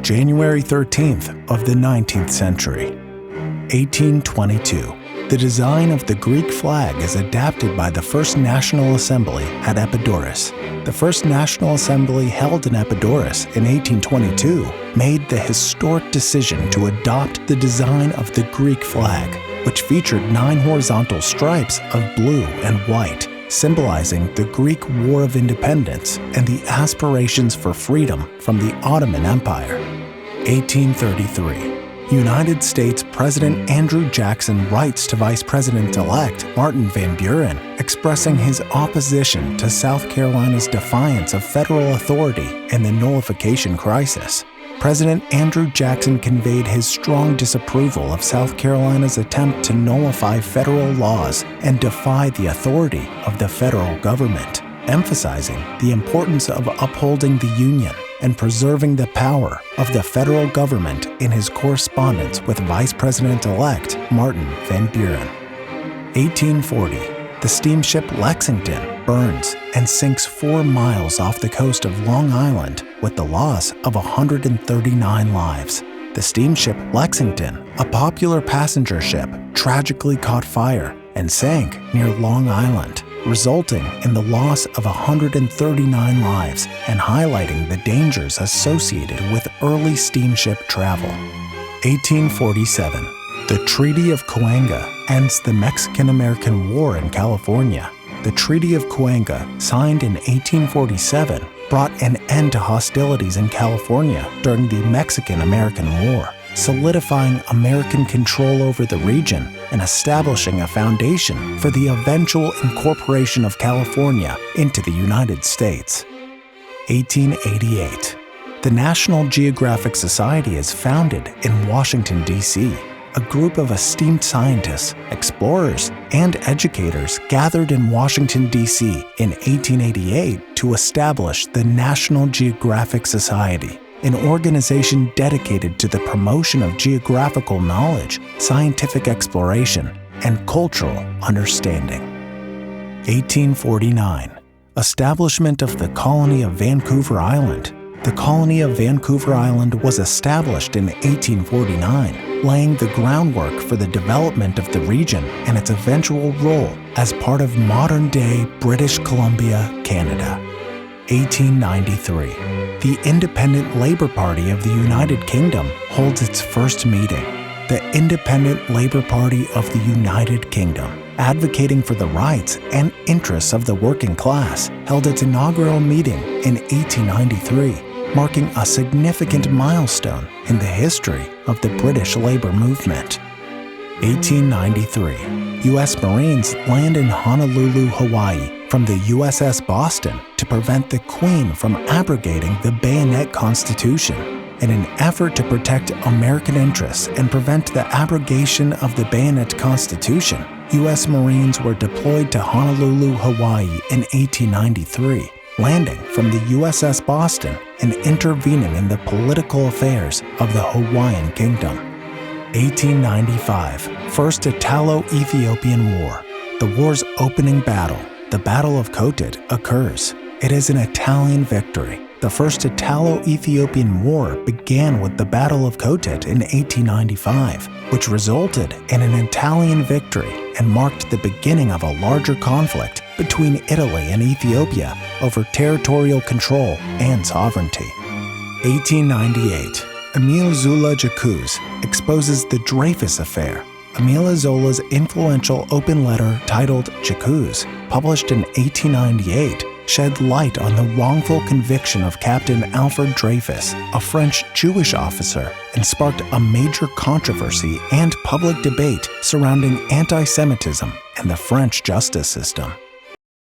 January 13th of the 19th century. 1822. The design of the Greek flag is adapted by the First National Assembly at Epidaurus. The First National Assembly held in Epidaurus in 1822 made the historic decision to adopt the design of the Greek flag, which featured 9 horizontal stripes of blue and white, symbolizing the Greek War of Independence and the aspirations for freedom from the Ottoman Empire. 1833. United States President Andrew Jackson writes to Vice President-elect Martin Van Buren, expressing his opposition to South Carolina's defiance of federal authority and the Nullification Crisis. President Andrew Jackson conveyed his strong disapproval of South Carolina's attempt to nullify federal laws and defy the authority of the federal government, emphasizing the importance of upholding the Union and preserving the power of the federal government in his correspondence with Vice President-elect Martin Van Buren. 1840. The steamship Lexington burns and sinks 4 miles off the coast of Long Island with the loss of 139 lives. The steamship Lexington, a popular passenger ship, tragically caught fire and sank near Long Island, resulting in the loss of 139 lives and highlighting the dangers associated with early steamship travel. 1847. The Treaty of Cahuenga ends the Mexican-American War in California. The Treaty of Cahuenga, signed in 1847, brought an end to hostilities in California during the Mexican-American War, solidifying American control over the region and establishing a foundation for the eventual incorporation of California into the United States. 1888. The National Geographic Society is founded in Washington, D.C. A group of esteemed scientists, explorers, and educators gathered in Washington, D.C. in 1888 to establish the National Geographic Society, an organization dedicated to the promotion of geographical knowledge, scientific exploration, and cultural understanding. 1849. Establishment of the Colony of Vancouver Island. The Colony of Vancouver Island was established in 1849, laying the groundwork for the development of the region and its eventual role as part of modern-day British Columbia, Canada. 1893. The Independent Labour Party of the United Kingdom holds its first meeting. The Independent Labour Party of the United Kingdom, advocating for the rights and interests of the working class, held its inaugural meeting in 1893, marking a significant milestone in the history of the British labor movement. 1893. U.S. Marines land in Honolulu, Hawaii from the USS Boston to prevent the Queen from abrogating the Bayonet Constitution. In an effort to protect American interests and prevent the abrogation of the Bayonet Constitution, U.S. Marines were deployed to Honolulu, Hawaii in 1893, landing from the USS Boston and intervening in the political affairs of the Hawaiian Kingdom. 1895. First Italo-Ethiopian War. The war's opening battle, the Battle of Kotit, occurs. It is an Italian victory. The First Italo-Ethiopian War began with the Battle of Kotit in 1895, which resulted in an Italian victory and marked the beginning of a larger conflict between Italy and Ethiopia over territorial control and sovereignty. 1898. Émile Zola Jacques exposes the Dreyfus Affair. Émile Zola's influential open letter titled Jacques, published in 1898, shed light on the wrongful conviction of Captain Alfred Dreyfus, a French Jewish officer, and sparked a major controversy and public debate surrounding anti-Semitism and the French justice system.